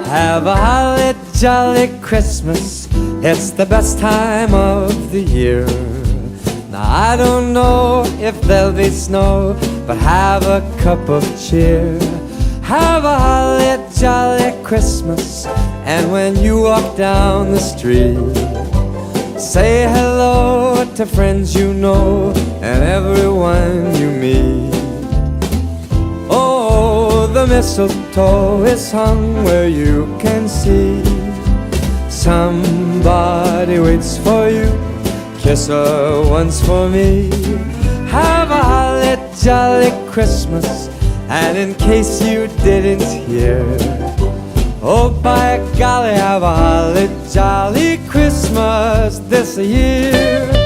Have a holly jolly Christmas, it's the best time of the year. Now I don't know if there'll be snow, but have a cup of cheer. Have a holly jolly Christmas, and when you walk down the street, say hello to friends you know and everyone you meet. Oh, the mistletoe is hung where you can see. Somebody waits for you, kiss her once for me. Have a holly jolly Christmas, and in case you didn't hear, oh by golly, have a holly jolly Christmas this year.